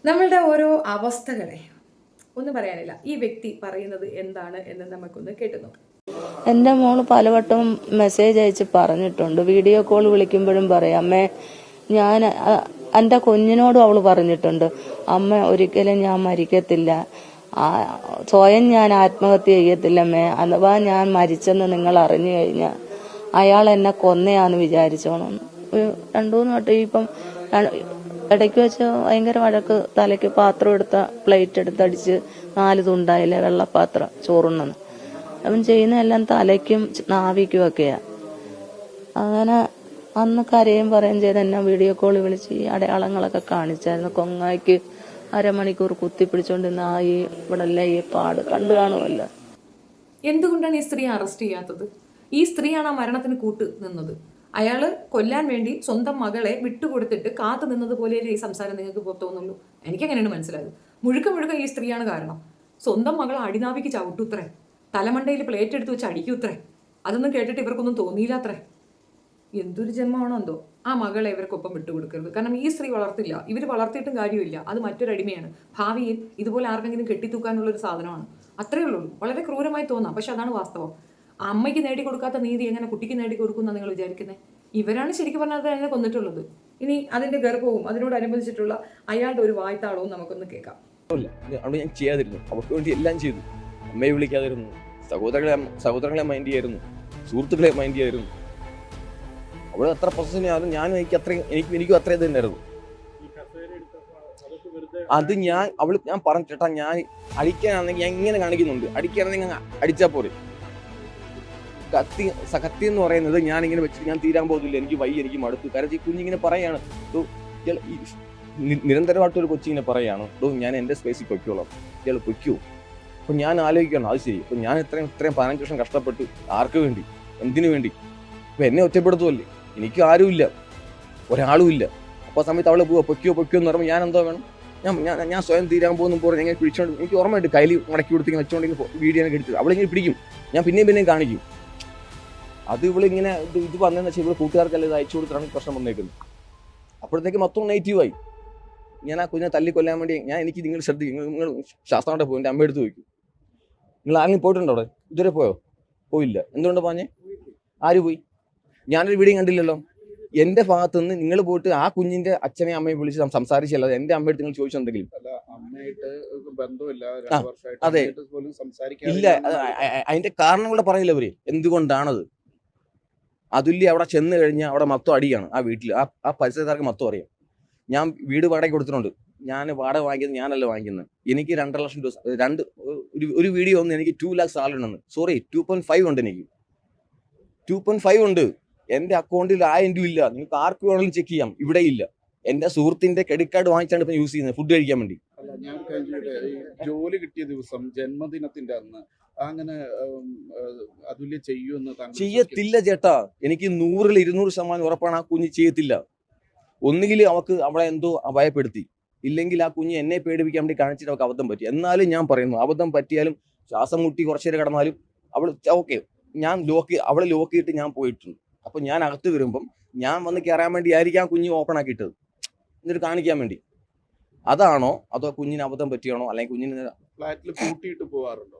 നമ്മളുടെ ഓരോ അവസ്ഥകളെ ഒന്നും പറയാനില്ല. ഈ വ്യക്തി പറയുന്നത് എന്താണ് എന്ന് നമുക്കൊന്ന് കേട്ടു നോക്കാം. എൻ്റെ മോള് പലവട്ടം മെസ്സേജ് അയച്ച് പറഞ്ഞിട്ടുണ്ട്. വീഡിയോ കോൾ വിളിക്കുമ്പോഴും പറയാം, അമ്മേ ഞാൻ എൻ്റെ കുഞ്ഞിനോടും അവൾ പറഞ്ഞിട്ടുണ്ട്, അമ്മ ഒരിക്കലും ഞാൻ മരിക്കത്തില്ല, സ്വയം ഞാൻ ആത്മഹത്യ ചെയ്യത്തില്ലമ്മേ, അഥവാ ഞാൻ മരിച്ചെന്ന് നിങ്ങൾ അറിഞ്ഞു കഴിഞ്ഞാൽ അയാൾ എന്നെ കൊന്നയാന്ന് വിചാരിച്ചോണം. ഒരു 2-3 വട്ടം ഇപ്പം ഇടയ്ക്ക് വെച്ച് ഭയങ്കര വഴക്ക്, തലയ്ക്ക് പാത്രം എടുത്ത പ്ലേറ്റ് എടുത്തടിച്ച് 4 തുണ്ടായില്ലേ വെള്ളപ്പാത്രം ചോറുണ്ണെന്ന്. അവൻ ചെയ്യുന്നതെല്ലാം തലയ്ക്കും നാവിക്കും ഒക്കെയാ. അങ്ങനെ അന്ന് കരയും പറയുകയും ചെയ്ത് എന്നെ വീഡിയോ കോൾ വിളിച്ച് ഈ അടയാളങ്ങളൊക്കെ കാണിച്ചായിരുന്നു. കൊങ്ങായ്ക്ക് അരമണിക്കൂർ കുത്തിപ്പിടിച്ചോണ്ടിരുന്ന ഈ ഇവിടെ ഈ പാട് കണ്ടു കാണുമല്ലോ. എന്തുകൊണ്ടാണ് ഈ സ്ത്രീ അറസ്റ്റ് ചെയ്യാത്തത്? ഈ സ്ത്രീയാണ് ആ മരണത്തിന് കൂട്ട് നിന്നത്. അയാള് കൊല്ലാൻ വേണ്ടി സ്വന്തം മകളെ വിട്ടുകൊടുത്തിട്ട് കാത്തു നിന്നത് പോലെ ഈ സംസാരം നിങ്ങൾക്ക് തോന്നുള്ളൂ. എനിക്കങ്ങനെയാണ് മനസ്സിലായത്. മുഴുക്ക ഈ സ്ത്രീയാണ് കാരണം. സ്വന്തം മകളെ അടിനാവിക്ക് ചവിട്ടൂത്രേ, തലമണ്ടയിൽ പ്ലേറ്റ് എടുത്ത് വെച്ച് അടിക്കൂത്രേ. അതൊന്നും കേട്ടിട്ട് ഇവർക്കൊന്നും തോന്നിയില്ലാത്രേ. എന്തൊരു ജന്മമാണോ എന്തോ. ആ മകളെ ഇവർക്കൊപ്പം വിട്ടുകൊടുക്കരുത്. കാരണം ഈ സ്ത്രീ വളർത്തില്ല, ഇവർ വളർത്തിയിട്ടും കാര്യമില്ല. അത് മറ്റൊരടിമയാണ്. ഭാവിയിൽ ഇതുപോലെ ആർക്കെങ്കിലും കെട്ടിത്തൂക്കാനുള്ള ഒരു സാധനമാണ്. അത്രയേ ഉള്ളൂ. വളരെ ക്രൂരമായി തോന്നാം, പക്ഷെ അതാണ് വാസ്തവം. അമ്മയ്ക്ക് നേടിക്കൊടുക്കാത്ത നീതി എങ്ങനെ കുട്ടിക്ക് നേടിക്കൊടുക്കുന്ന നിങ്ങൾ വിചാരിക്കുന്നത്? ഇവരാണ് ശരിക്കും പറഞ്ഞാൽ അതിനെ കൊന്നിട്ടുള്ളത്. ഇനി അതിന്റെ ഗർഭവും അതിനോടനുബന്ധിച്ചിട്ടുള്ള അയാളുടെ ഒരു വായ്ത്താളവും നമുക്കൊന്ന് കേൾക്കാം. അവിടെ ഞാൻ ചെയ്യാതിരുന്നു, അവർക്ക് വേണ്ടി എല്ലാം ചെയ്തു. അമ്മയെ വിളിക്കാതിരുന്നു, സഹോദരങ്ങളെ മൈൻഡ് ചെയ്യായിരുന്നു, സുഹൃത്തുക്കളെ മൈൻഡ് ചെയ്യായിരുന്നു. അവള് എത്ര പൊസസീവായിരുന്നു, ഞാനും എനിക്കും അത്രയും തന്നെയായിരുന്നു. അത് ഞാൻ പറഞ്ഞു, ചേട്ടാ ഞാൻ അടിക്കാനാണെങ്കിൽ ഞാൻ ഇങ്ങനെ കാണിക്കുന്നുണ്ട്, അടിക്കാനാണെങ്കിൽ അടിച്ചാൽ പോരെ. കത്തി എന്ന് പറയുന്നത് ഞാൻ ഇങ്ങനെ വെച്ചിട്ട് ഞാൻ തീരാൻ പോകുന്നില്ല, എനിക്ക് വയ്യ, എനിക്ക് മടുത്തു. കാരണം ഈ കുഞ്ഞിങ്ങനെ പറയാണ്, നിരന്തരമായിട്ടൊരു കൊച്ചിങ്ങനെ പറയാണ്, ഞാൻ എൻ്റെ സ്പേസിൽ പൊയ്ക്കോളാം, ഇയാൾ പൊയ്ക്കോ. അപ്പൊ ഞാൻ ആലോചിക്കണം, അത് ശരി, അപ്പൊ ഞാൻ ഇത്രയും 15 വർഷം കഷ്ടപ്പെട്ടു, ആർക്ക് വേണ്ടി, എന്തിനു വേണ്ടി? അപ്പൊ എന്നെ ഒറ്റപ്പെടുത്തുമല്ലേ, എനിക്ക് ആരുമില്ല, ഒരാളും ഇല്ല. അപ്പൊ ആ സമയത്ത് അവളെ പോവാ, പൊയ്ക്കോ എന്ന് പറയുമ്പോൾ ഞാൻ എന്തോ വേണം? ഞാൻ സ്വയം തീരാൻ പോകുന്ന പോലെ ഞാൻ പിടിച്ചോണ്ട്, എനിക്ക് ഓർമ്മയുണ്ട്, കയ്യിൽ മടക്കി കൊടുത്ത് വെച്ചോണ്ടെങ്കിൽ വീഡിയോ എടുത്തത് അവളിങ്ങനെ പിടിക്കും, ഞാൻ പിന്നെയും കാണിക്കും. അത് ഇവളിങ്ങനെ ഇത് വന്നതെന്ന് വെച്ചാൽ ഇവള് കൂട്ടുകാർക്കല്ല ഇത് അയച്ചു കൊടുത്തിട്ടാണ് പ്രശ്നം വന്നേക്കുന്നത്. അപ്പോഴത്തേക്ക് മൊത്തം നെഗറ്റീവായി. ഞാൻ ആ കുഞ്ഞിനെ തല്ലിക്കൊല്ലാൻ വേണ്ടി എനിക്ക് നിങ്ങൾ ശ്രദ്ധിക്കും, നിങ്ങൾ ശാസ്ത്രമായിട്ട് പോകും, എൻ്റെ അമ്മ എടുത്ത് വയ്ക്കും. നിങ്ങൾ ആരെങ്കിലും പോയിട്ടുണ്ടോ അവിടെ? ഇതുവരെ പോയോ? പോയില്ല. എന്തുകൊണ്ട് പറഞ്ഞേ? ആര് പോയി? ഞാനൊരു വീഡിയോ കണ്ടില്ലല്ലോ. എന്റെ ഭാഗത്തു നിന്ന് നിങ്ങൾ പോയിട്ട് ആ കുഞ്ഞിന്റെ അച്ഛനെ അമ്മയെ വിളിച്ച് സംസാരിച്ചല്ലാതെ എന്റെ അമ്മയുടെ നിങ്ങൾ ചോദിച്ചെന്തെങ്കിലും? അതെ, ഇല്ല. അതിന്റെ കാരണം കൂടെ പറയില്ല അവര്, എന്തുകൊണ്ടാണത്. അതുല്യ അവിടെ ചെന്ന് കഴിഞ്ഞാൽ അവിടെ മൊത്തം അടിയാണ് ആ വീട്ടിൽ. ആ പരിസരക്കാർക്ക് മൊത്തം അറിയാം. ഞാൻ വീട് വാടക കൊടുത്തിട്ടുണ്ട്. ഞാൻ വാടക വാങ്ങിക്കുന്നത് ഞാനല്ല വാങ്ങിക്കുന്നത്. എനിക്ക് 2.5 ലക്ഷം രൂപ ഒരു വീഡിയോ ഒന്ന് എനിക്ക് 2 lakhs സാലറി ഉണ്ടെന്ന്. സോറി, 2.5 ഉണ്ട്. എനിക്ക് 2.5 ഉണ്ട്. എന്റെ അക്കൗണ്ടിൽ 1000 രൂപ ഇല്ല. നിങ്ങൾക്ക് ആർക്ക് വേണമെങ്കിലും ചെക്ക് ചെയ്യാം, ഇവിടെ ഇല്ല. എന്റെ സുഹൃത്തിന്റെ ക്രെഡിറ്റ് കാർഡ് വാങ്ങിച്ചാണ് ഇപ്പൊ യൂസ് ചെയ്യുന്നത് ഫുഡ് കഴിക്കാൻ വേണ്ടി. ഞാൻ ജോലി കിട്ടിയ ദിവസം ജന്മദിനത്തിന്റെ അന്ന് അങ്ങനെ അതുല്യ ചെയ്യുമെന്ന് ചെയ്യത്തില്ല ചേട്ടാ. എനിക്ക് 100% ഉറപ്പാണ് ആ കുഞ്ഞ് ചെയ്യത്തില്ല. ഒന്നുകിൽ അവളെ എന്തോ ഭയപ്പെടുത്തി, ഇല്ലെങ്കിൽ ആ കുഞ്ഞ് എന്നെ പേടിപ്പിക്കാൻ വേണ്ടി കാണിച്ചിട്ട് അവൾക്ക് അബദ്ധം പറ്റി. എന്നാലും ഞാൻ പറയുന്നു, അബദ്ധം പറ്റിയാലും ശ്വാസം മുട്ടി കുറച്ചേരം കിടന്നാലും അവൾ ഓക്കെ, അവളെ ലോക്ക് ചെയ്തിട്ട് ഞാൻ പോയിട്ടുണ്ട്. അപ്പൊ ഞാൻ അകത്ത് വരുമ്പം ഞാൻ വന്ന് കയറാൻ വേണ്ടി ആയിരിക്കും ആ കുഞ്ഞ് ഓപ്പൺ ആക്കിയിട്ടത്, എന്നിട്ട് കാണിക്കാൻ വേണ്ടി. അതാണോ അതോ കുഞ്ഞിന് അബദ്ധം പറ്റിയാണോ? അല്ലെങ്കിൽ കുഞ്ഞിന് ഫ്ലാറ്റിൽ പൂട്ടിയിട്ട് പോവാറുണ്ടോ?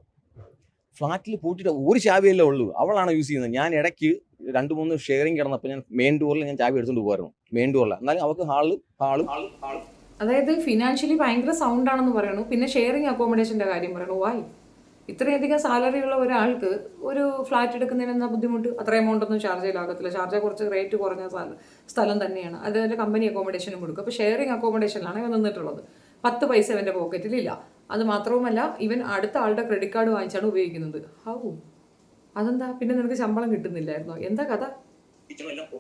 ഫ്ലാറ്റിൽ പൂട്ടിയിട്ട് ഒരു ചാവിയല്ലേ ഉള്ളൂ, അവളാണ് യൂസ് ചെയ്യുന്നത്. ഞാൻ ഇടയ്ക്ക് 2-3 ഷെയറിങ് കിടന്നപ്പോൾ ഞാൻ മെയിൻ ഡോറിൽ ഞാൻ ചാവി എടുത്തുകൊണ്ട് പോകായിരുന്നു, മെയിൻ ഡോറിൽ. എന്നാലും അവർക്ക് ഹാളും അതായത് ഫിനാൻഷ്യലി ഭയങ്കര സൗണ്ട് ആണെന്ന് പറയണു. പിന്നെ ഷെയറിങ് അക്കോമഡേഷന്റെ കാര്യം പറയണു. വായി ഇത്രയധികം സാലറി ഉള്ള ഒരാൾക്ക് ഒരു ഫ്ലാറ്റ് എടുക്കുന്നതിന് എന്താ ബുദ്ധിമുട്ട്? അത്ര എമൗണ്ട് ഒന്നും ഷാർജയിലാകത്തില്ല. ഷാർജ കുറച്ച് റേറ്റ് കുറഞ്ഞ സ്ഥലം തന്നെയാണ്. അതിൻ്റെ കമ്പനി അക്കോമഡേഷനും കൊടുക്കും. അപ്പോൾ ഷെയറിങ് അക്കോമഡേഷനിലാണ് ഇവൻ നിന്നിട്ടുള്ളത്. 10 പൈസ ഇവൻ്റെ പോക്കറ്റിലില്ല. അത് മാത്രവുമല്ല, ഇവൻ അടുത്ത ആളുടെ ക്രെഡിറ്റ് കാർഡ് വാങ്ങിച്ചാണ് ഉപയോഗിക്കുന്നത്. അതെന്താ? പിന്നെ നിനക്ക് ശമ്പളം കിട്ടുന്നില്ലായിരുന്നോ? എന്താ കഥ?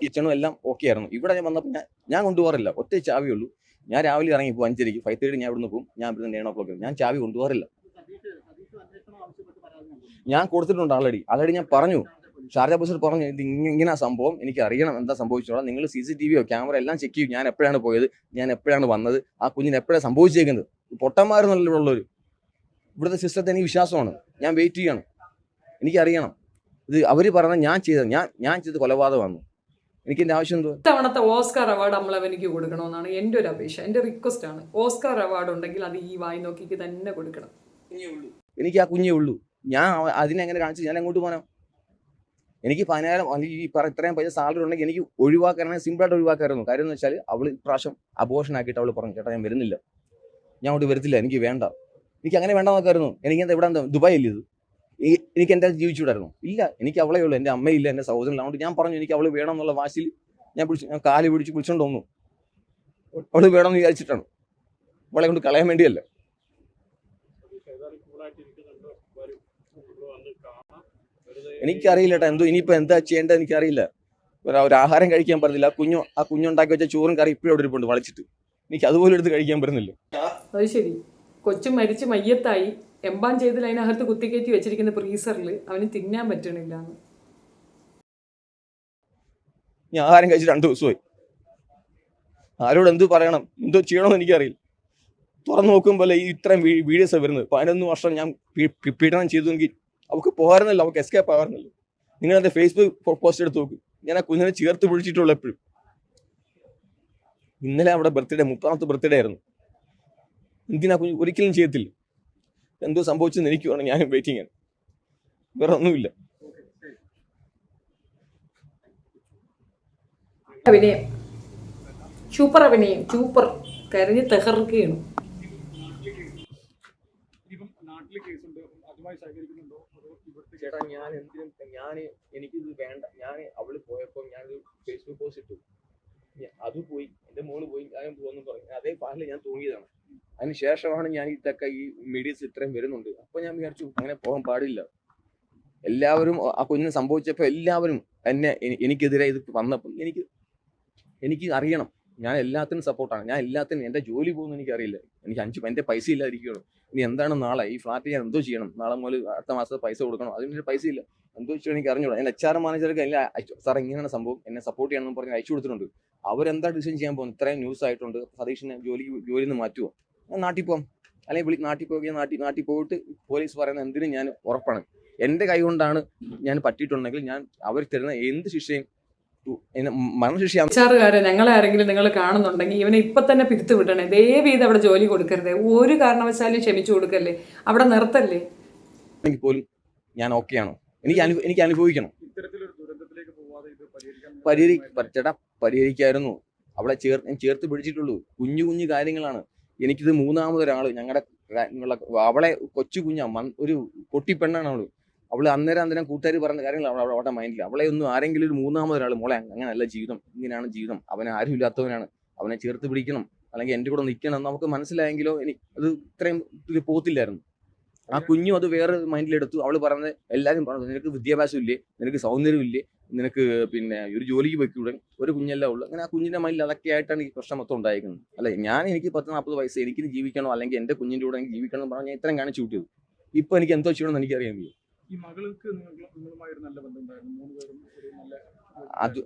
കിച്ചണും എല്ലാം ഓക്കെ ആയിരുന്നു. ഇവിടെ ഞാൻ വന്നപ്പോൾ ഞാൻ കൊണ്ടുപോകാറില്ല, ഒറ്റ ചാവിയുള്ളൂ. ഞാൻ രാവിലെ ഇറങ്ങി പോകും 5:30, 5:30 ഞാൻ ഇവിടുന്ന് പോകും. ഞാൻ ഇവിടുന്ന് 9 o'clock ഞാൻ ചാവി കൊണ്ടുപോകാറില്ല. ഞാൻ കൊടുത്തിട്ടുണ്ട് ആൾറെഡി ഞാൻ പറഞ്ഞു. ഷാർജ ബഷീർ പറഞ്ഞു, ഇത് ഇങ്ങനെ സംഭവം, എനിക്ക് അറിയണം എന്താ സംഭവിച്ചോളാം. നിങ്ങൾ CCTV ക്യാമറ എല്ലാം ചെക്ക് ചെയ്യും, ഞാൻ എപ്പോഴാണ് പോയത്, ഞാൻ എപ്പോഴാണ് വന്നത്, ആ കുഞ്ഞിന് എപ്പോഴാണ് സംഭവിച്ചേക്കുന്നത്. പൊട്ടന്മാരെന്നല്ല ഇവിടെ ഉള്ളവർ. ഇവിടുത്തെ സിസ്റ്റത്തെ എനിക്ക് വിശ്വാസമാണ്. ഞാൻ വെയിറ്റ് ചെയ്യണം, എനിക്കറിയണം. ഇത് അവർ പറഞ്ഞ ഞാൻ ചെയ്ത് കൊലപാതകമാണ്. എനിക്ക് എൻ്റെ ആവശ്യം എന്തോ? ഇത്തവണത്തെ ഓസ്കാർ അവാർഡ് അമ്മളവനിക്ക് കൊടുക്കണമെന്നാണ് എൻ്റെ ഒരു അപേക്ഷ, എൻ്റെ റിക്വസ്റ്റ് ആണ്. ഓസ്കാർ അവാർഡ് ഉണ്ടെങ്കിൽ അത് ഈ വായി നോക്കിക്ക് തന്നെ കൊടുക്കണം. എനിക്ക് ആ കുഞ്ഞേ ഉള്ളൂ. ഞാൻ അതിനെങ്ങനെ കാണിച്ച് ഞാൻ അങ്ങോട്ട് പോകാനോ? എനിക്ക് 10,000 അല്ലെങ്കിൽ ഈ ഇത്രയും പൈസ സാലറി ഉണ്ടെങ്കിൽ എനിക്ക് ഒഴിവാക്കാനാണെങ്കിൽ സിമ്പിളായിട്ട് ഒഴിവാക്കാമായിരുന്നു. കാര്യം എന്ന് വെച്ചാൽ അവൾ ഇപ്രാവശ്യം അബോർഷൻ ആക്കിയിട്ട് അവൾ പറഞ്ഞു, ചേട്ടാ ഞാൻ വരുന്നില്ല, ഞാൻ അങ്ങോട്ട് വരത്തില്ല, എനിക്ക് വേണ്ട. എനിക്ക് അങ്ങനെ വേണ്ട നോക്കായിരുന്നു. എനിക്ക് എന്താ ഇവിടെ എന്താ ദുബായ് അല്ലേ ഇത്? എനിക്ക് എൻ്റെ ജീവിച്ചുകൂടായിരുന്നു. ഇല്ല, എനിക്ക് അവളേ ഉള്ളൂ, എൻ്റെ അമ്മയില്ല, എൻ്റെ സഹോദരൻ. അതുകൊണ്ട് ഞാൻ പറഞ്ഞു എനിക്ക് അവൾ വേണം എന്നുള്ള വാശിയിൽ ഞാൻ കാല് പിടിച്ച് വിളിച്ചോണ്ട് വന്നു. അവൾ വേണമെന്ന് വിചാരിച്ചിട്ടാണ്, അവളെ കൊണ്ട് കളയാൻ വേണ്ടിയല്ല. എനിക്കറിയില്ല ചേട്ടാ, എന്തോ ഇനിയിപ്പോൾ എന്താ ചെയ്യേണ്ടത് എനിക്കറിയില്ല. ഒരു ആഹാരം കഴിക്കാൻ പറ്റുന്നില്ല. ആ കുഞ്ഞുണ്ടാക്കി വെച്ച ചോറും കറി ഇപ്പോഴും അവിടെ ഇരിപ്പുണ്ട് വളച്ചിട്ട്. എനിക്ക് അതുപോലെ എടുത്ത് കഴിക്കാൻ പറ്റുന്നില്ല. അത് ശരി, കൊച്ചു മരിച്ച് മയ്യത്തായി എംബാം ചെയ്തിൽ അതിനകത്ത് കുത്തിക്കയറ്റി വെച്ചിരിക്കുന്ന ഫ്രീസറിൽ അവന് തിന്നാൻ പറ്റണില്ല. ഞാൻ ആഹാരം കഴിച്ച് 2 ദിവസമായി. ആരോട് എന്ത് പറയണം, എന്തോ ചെയ്യണമെന്ന് എനിക്കറിയില്ല. തുറന്നു നോക്കുമ്പോൾ ഈ ഇത്രയും വീഡിയോസ് വരുന്നത്. 11 വർഷം ഞാൻ പീഡനം ചെയ്തുവെങ്കിൽ അവൾക്ക് പോകാറുന്നല്ലോ, അവൾക്ക് എസ്കേപ്പ് ആകാറുന്നല്ലോ. നിങ്ങളെന്റെ ഫേസ്ബുക്ക് പോസ്റ്റ് എടുത്ത് നോക്കും. ഞാൻ ആ കുഞ്ഞിനെ ചേർത്ത് പിടിച്ചിട്ടുള്ളൂ എപ്പോഴും. ഇന്നലെ അവിടെ ബർത്ത്ഡേ, 30ാമത്തെ ബർത്ത്ഡേ ആയിരുന്നു. എന്തിനാ കുഞ്ഞ് ഒരിക്കലും ചെയ്യത്തില്ല. എന്തോ സംഭവിച്ചെന്ന് എനിക്ക് വേണം, ഞാനും വെയിറ്റിംഗ് ആണ്, വേറെ ഒന്നുമില്ല. അഭിനയം സൂപ്പർ, അഭിനയം സൂപ്പർ, കരഞ്ഞ് തെഹർക്കുകയാണ്. ചേട്ടാ എനിക്കിത് വേണ്ട. ഞാൻ അവള് പോയപ്പോൾ ഞാനൊരു ഫേസ്ബുക്ക് പോസ്റ്റ് ഇട്ടു. അത് പോയി, എൻ്റെ മോള് പോയി, ഞാൻ പോകുന്നു പറഞ്ഞു. അതേ പാലിൽ ഞാൻ തൂങ്ങിയതാണ്. അതിന് ശേഷമാണ് ഞാൻ ഇതൊക്കെ ഈ മീഡിയസ് ഇത്രയും വരുന്നുണ്ട്. അപ്പൊ ഞാൻ വിചാരിച്ചു അങ്ങനെ പോകാൻ പാടില്ല. എല്ലാവരും ആ കുഞ്ഞിന് സംഭവിച്ചപ്പോൾ എല്ലാവരും എനിക്കെതിരെ ഇത് വന്നപ്പോൾ എനിക്ക് അറിയണം, ഞാൻ എല്ലാത്തിനും സപ്പോർട്ടാണ്. ഞാൻ എല്ലാത്തിനും എൻ്റെ ജോലി പോകുന്നു എനിക്കറിയില്ല. എനിക്ക് എൻ്റെ പൈസ ഇല്ലാതിരിക്കുകയാണ്. ഇനി എന്താണ് നാളെ ഈ ഫ്ലാറ്റ് ഞാൻ എന്തോ ചെയ്യണം? നാളെ മുതൽ അടുത്ത മാസത്തെ പൈസ കൊടുക്കണം. അതിന് പൈസ ഇല്ല, എന്തോ ചെയ്യണം എനിക്ക് അറിഞ്ഞൂടാ. എൻ്റെ HR മാനേജർക്ക് എല്ലാം സാർ ഇങ്ങനെയാണ് സംഭവം, എന്നെ സപ്പോർട്ട് ചെയ്യണമെന്ന് പറഞ്ഞ് അയച്ചു കൊടുത്തിട്ടുണ്ട്. അവരെന്താ ഡിസിഷൻ ചെയ്യാൻ പോകുന്നത്? ഇത്രയും ന്യൂസ് ആയിട്ടുണ്ട്. സതീഷിനെ ജോലിയിൽ നിന്ന് മാറ്റുമോ? ഞാൻ നാട്ടിൽ പോകാം, അല്ലെങ്കിൽ നാട്ടിൽ പോവുകയും നാട്ടിൽ പോയിട്ട് പോലീസ് പറയുന്ന എന്തിനും ഞാൻ ഉറപ്പാണ്. എൻ്റെ കൈ കൊണ്ടാണ് ഞാൻ പറ്റിയിട്ടുണ്ടെങ്കിൽ ഞാൻ അവർ തരുന്ന എന്ത് ശിക്ഷയും മരണശിക്ഷ. ഞങ്ങളെ ആരെങ്കിലും നിങ്ങൾ കാണുന്നുണ്ടെങ്കിൽ ഇവനെ ഇപ്പൊ തന്നെ പിരിത്തു വിടണേ. ദയവ് ചെയ്ത് അവിടെ ജോലി കൊടുക്കരുത്, ഒരു കാരണവശാലും ക്ഷമിച്ചു കൊടുക്കല്ലേ, അവിടെ നിർത്തല്ലേ. എനിക്ക് പോലും ഞാൻ ഓക്കെയാണോ? എനിക്ക് അനുഭവിക്കണം. പരിഹരിക്കായിരുന്നു. അവളെ ചേർത്ത് പിടിച്ചിട്ടുള്ളൂ. കുഞ്ഞു കാര്യങ്ങളാണ്. എനിക്കിത് 3ാമതൊരാള് ഞങ്ങളുടെ അവളെ കൊച്ചു ഒരു പൊട്ടിപ്പെണ്ണാണ് അവള്. അവള് അന്നേരം കൂട്ടുകാർ പറഞ്ഞ കാര്യങ്ങൾ അവളുടെ മൈൻഡിൽ. അവളെ ഒന്നും ആരെങ്കിലും ഒരു 3ാമതൊരാൾ മോളെ അങ്ങനെയല്ല ജീവിതം, ഇങ്ങനെയാണ് ജീവിതം, അവനെ ആരും ഇല്ലാത്തവനാണ്, അവനെ ചേർത്ത് പിടിക്കണം, അല്ലെങ്കിൽ എൻ്റെ കൂടെ നിൽക്കണം എന്ന് നമുക്ക് മനസ്സിലായെങ്കിലോ അത് ഇത്രയും പോകത്തില്ലായിരുന്നു. ആ കുഞ്ഞും അത് വേറെ മൈൻഡിലെടുത്തു. അവള് പറഞ്ഞത് എല്ലാവരും പറഞ്ഞു, നിനക്ക് വിദ്യാഭ്യാസം ഇല്ലേ, നിനക്ക് സൗന്ദര്യം ഇല്ലേ, നിനക്ക് പിന്നെ ഒരു ജോലിക്ക് പോയിക്കൂടെ, ഒരു കുഞ്ഞെല്ലാം ഉള്ളു. അങ്ങനെ ആ കുഞ്ഞിന്റെ മൈൻഡിൽ അതൊക്കെ ആയിട്ടാണ് ഈ പ്രശ്നം മൊത്തം ഉണ്ടായിരിക്കുന്നത്. അല്ലെ, എനിക്ക് 10-40 വയസ്സ്, എനിക്കിത് ജീവിക്കണോ അല്ലെങ്കിൽ എൻ്റെ കുഞ്ഞിൻ്റെ കൂടെ എനിക്ക് ജീവിക്കണം എന്ന് പറഞ്ഞാൽ ഞാൻ ഇത്രയും കാണിച്ചു കൂട്ടിയത്. ഇപ്പൊ എനിക്ക് എന്തോ ചെയ്യണമെന്ന് എനിക്കറിയാൻ കഴിയും. അത്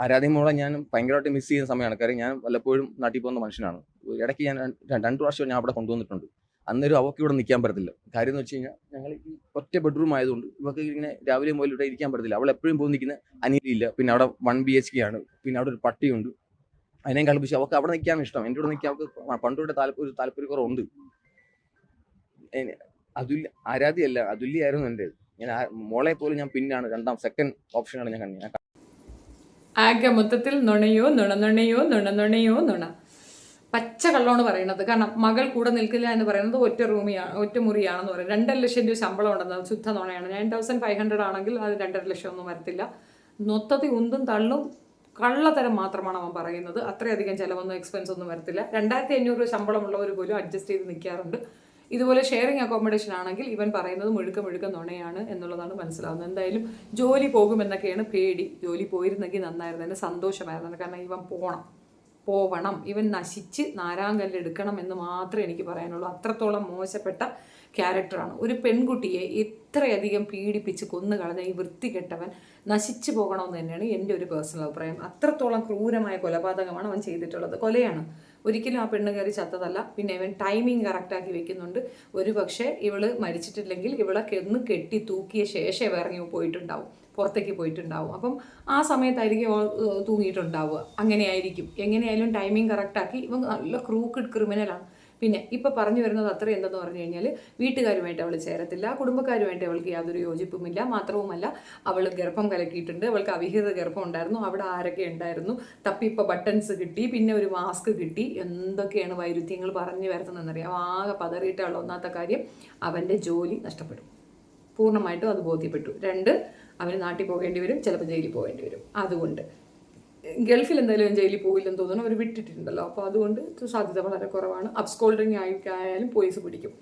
ആരാധ്യ മോളെ ഞാൻ ഭയങ്കരമായിട്ട് മിസ് ചെയ്യുന്ന സമയമാണ്. കാര്യം ഞാൻ വല്ലപ്പോഴും നാട്ടിൽ പോകുന്ന മനുഷ്യനാണ്. ഇടയ്ക്ക് ഞാൻ 2 പ്രാവശ്യം ഞാൻ അവിടെ കൊണ്ടുവന്നിട്ടുണ്ട്. അന്നേരം അവർക്ക് ഇവിടെ നിൽക്കാൻ പറ്റത്തില്ല. കാര്യം എന്ന് വെച്ച് കഴിഞ്ഞാൽ ഞങ്ങൾ ഈ ഒറ്റ ബെഡ്റൂം ആയതുകൊണ്ട് ഇവർക്ക് ഇങ്ങനെ രാവിലെ മുതൽ ഇവിടെ ഇരിക്കാൻ പറ്റത്തില്ല. അവൾ എപ്പോഴും പോയി നിൽക്കുന്ന അനിയത്തിയില്ല. പിന്നെ അവിടെ 1 BHK ആണ്. പിന്നെ അവിടെ ഒരു പട്ടിയുണ്ട്. അതിനെയും കളിപ്പിച്ച് അവർക്ക് അവിടെ നിൽക്കാൻ ഇഷ്ടം. എൻ്റെ കൂടെ നിൽക്കാൻ അവർക്ക് പണ്ടോടെ ഒരു താല്പര്യക്കുറവുണ്ട്. ആരാധ്യല്ല, അതുല്യായിരുന്നു എൻ്റെ. ഞാൻ മോളെ പോലും ഞാൻ പിന്നാണ്, 2ാം സെക്കൻഡ് ഓപ്ഷനാണ് ഞാൻ കണ്ടത്. ആകെ മൊത്തത്തിൽ നുണയോ നുണ പച്ച കള്ളമാണ് പറയുന്നത്. കാരണം മകൾ കൂടെ നിൽക്കില്ല എന്ന് പറയുന്നത് ഒറ്റ മുറിയാണെന്ന് പറയും. 2.5 ലക്ഷം രൂപ ശമ്പളം ഉണ്ടെന്ന് ശുദ്ധ നുണയാണ്. 9,500 ആണെങ്കിൽ അത് 2.5 ലക്ഷം ഒന്നും വരത്തില്ല. മൊത്തത്തിൽ ഉന്തും തള്ളും കള്ളത്തരം മാത്രമാണ് അവൻ പറയുന്നത്. അത്രയധികം ചിലവൊന്നും എക്സ്പെൻസ് ഒന്നും വരത്തില്ല. 2,500 രൂപ ശമ്പളമുള്ളവർ പോലും അഡ്ജസ്റ്റ് ചെയ്ത് നിൽക്കാറുണ്ട്. ഇതുപോലെ ഷെയറിങ് അക്കോമഡേഷൻ ആണെങ്കിൽ ഇവൻ പറയുന്നത് മുഴുക്ക നുണയാണ് എന്നുള്ളതാണ് മനസ്സിലാവുന്നത്. എന്തായാലും ജോലി പോകുമെന്നൊക്കെയാണ് പേടി. ജോലി പോയിരുന്നെങ്കിൽ നന്നായിരുന്നു, എന്നെ സന്തോഷമായിരുന്നു. കാരണം ഇവൻ പോവണം, ഇവൻ നശിച്ച് നാരാങ്കല്ലെടുക്കണം എന്ന് മാത്രമേ എനിക്ക് പറയാനുള്ളൂ. അത്രത്തോളം മോശപ്പെട്ട ക്യാരക്ടറാണ്. ഒരു പെൺകുട്ടിയെ ഇത്രയധികം പീഡിപ്പിച്ച് കൊന്നുകളഞ്ഞ ഈ വൃത്തികെട്ടവൻ നശിച്ചു പോകണമെന്ന് തന്നെയാണ് എൻ്റെ ഒരു പേഴ്സണൽ അഭിപ്രായം. അത്രത്തോളം ക്രൂരമായ കൊലപാതകമാണ് അവൻ ചെയ്തിട്ടുള്ളത്. കൊലയാണ്, ഒരിക്കലും ആ പെണ്ണ് കയറി ചത്തതല്ല. പിന്നെ ഇവൻ ടൈമിങ് കറക്റ്റാക്കി വെക്കുന്നുണ്ട്. ഒരു പക്ഷേ ഇവള് മരിച്ചിട്ടില്ലെങ്കിൽ ഇവളെ ഒന്ന് കെട്ടി തൂക്കിയ ശേഷം ഇറങ്ങി പോയിട്ടുണ്ടാവും. പുറത്തേക്ക് പോയിട്ടുണ്ടാവും. അപ്പം ആ സമയത്തായിരിക്കും അവൾ തൂങ്ങിയിട്ടുണ്ടാവുക. അങ്ങനെയായിരിക്കും. എങ്ങനെയായാലും ടൈമിംഗ് കറക്റ്റാക്കി ഇവൻ നല്ല ക്രൂക്കഡ് ക്രിമിനലാണ്. പിന്നെ ഇപ്പം പറഞ്ഞു വരുന്നത് അത്ര എന്തെന്ന് പറഞ്ഞു കഴിഞ്ഞാൽ വീട്ടുകാരുമായിട്ട് അവൾ ചേരത്തില്ല, കുടുംബക്കാരുമായിട്ട് അവൾക്ക് യാതൊരു യോജിപ്പുമില്ല. മാത്രവുമല്ല അവൾ ഗർഭം കലക്കിയിട്ടുണ്ട്, അവൾക്ക് അവിഹിത ഗർഭം ഉണ്ടായിരുന്നു. അവിടെ ആരൊക്കെ ഉണ്ടായിരുന്നു, തപ്പിപ്പോൾ ബട്ടൺസ് കിട്ടി, പിന്നെ ഒരു മാസ്ക് കിട്ടി, എന്തൊക്കെയാണ് വൈരുദ്ധ്യങ്ങൾ പറഞ്ഞു വരുന്നതെന്നറിയാം. ആകെ പതറിയിട്ടുള്ള ഒന്നാമത്തെ കാര്യം അവൻ്റെ ജോലി നഷ്ടപ്പെടും, പൂർണ്ണമായിട്ടും അത് ബോധ്യപ്പെട്ടു. 2, അവന് നാട്ടിൽ പോകേണ്ടി വരും, ചിലപ്പോൾ ജയിലിൽ പോകേണ്ടി വരും. അതുകൊണ്ട് ഗൾഫിൽ എന്തായാലും ജയിലിൽ പോയില്ലെന്ന് തോന്നുന്നു, അവർ വിട്ടിട്ടുണ്ടല്ലോ. അപ്പോൾ അതുകൊണ്ട് സാധ്യത വളരെ കുറവാണ്. അബ്സ്കോൾഡിങ് ആയാലും പോലീസ് പിടിക്കും.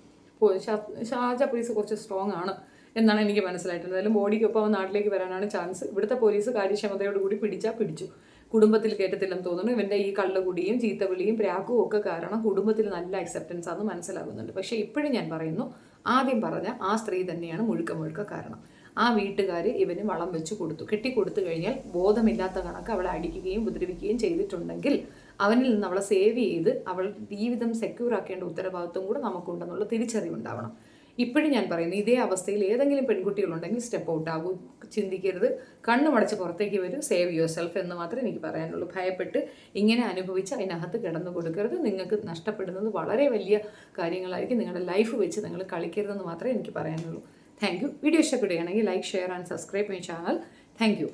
ഷാർജ പോലീസ് കുറച്ച് സ്ട്രോങ് ആണ് എന്നാണ് എനിക്ക് മനസ്സിലായിട്ടുള്ളത്. എന്തായാലും ബോഡിക്കൊപ്പം അവൻ നാട്ടിലേക്ക് വരാനാണ് ചാൻസ്. ഇവിടുത്തെ പോലീസ് കാര്യക്ഷമതയോടുകൂടി പിടിച്ചു. കുടുംബത്തിൽ കേട്ടത്തില്ലെന്ന് തോന്നുന്നു. ഇവൻ്റെ ഈ കള്ളുകുടിയും ചീത്തവിളിയും പ്രാക്കും ഒക്കെ കാരണം കുടുംബത്തിൽ നല്ല അക്സെപ്റ്റൻസ് ആണെന്ന് മനസ്സിലാകുന്നുണ്ട്. പക്ഷേ ഇപ്പോഴും ഞാൻ പറയുന്നു, ആദ്യം പറഞ്ഞ ആ സ്ത്രീ തന്നെയാണ് മുഴുക്ക കാരണം. ആ വീട്ടുകാർ ഇവന് വളം വെച്ച് കൊടുത്തു. കെട്ടിക്കൊടുത്തു കഴിഞ്ഞാൽ ബോധമില്ലാത്ത കണക്ക് അവളെ അടിക്കുകയും ഉപദ്രവിക്കുകയും ചെയ്തിട്ടുണ്ടെങ്കിൽ അവനിൽ നിന്ന് അവളെ സേവ് ചെയ്ത് അവളുടെ ജീവിതം സെക്യൂർ ആക്കേണ്ട ഉത്തരവാദിത്വം കൂടെ നമുക്കുണ്ടെന്നുള്ള തിരിച്ചറിവുണ്ടാവണം. ഇപ്പോഴും ഞാൻ പറയുന്നു, ഇതേ അവസ്ഥയിൽ ഏതെങ്കിലും പെൺകുട്ടികളുണ്ടെങ്കിൽ സ്റ്റെപ്പ് ഔട്ട് ആകൂ, ചിന്തിക്കരുത്, കണ്ണുമടച്ച് പുറത്തേക്ക് വരും, സേവ് യുവർ സെൽഫ് എന്ന് മാത്രമേ എനിക്ക് പറയാനുള്ളൂ. ഭയപ്പെട്ട് ഇങ്ങനെ അനുഭവിച്ച് അതിനകത്ത് കിടന്നു കൊടുക്കരുത്. നിങ്ങൾക്ക് നഷ്ടപ്പെടുന്നത് വളരെ വലിയ കാര്യങ്ങളായിരിക്കും. നിങ്ങളുടെ ലൈഫ് വെച്ച് നിങ്ങൾ കളിക്കരുതെന്ന് മാത്രമേ എനിക്ക് പറയാനുള്ളൂ. Thank you. വീഡിയോ ഇഷ്ടപ്പെടുകയാണെങ്കിൽ like, share and subscribe my channel. Thank you.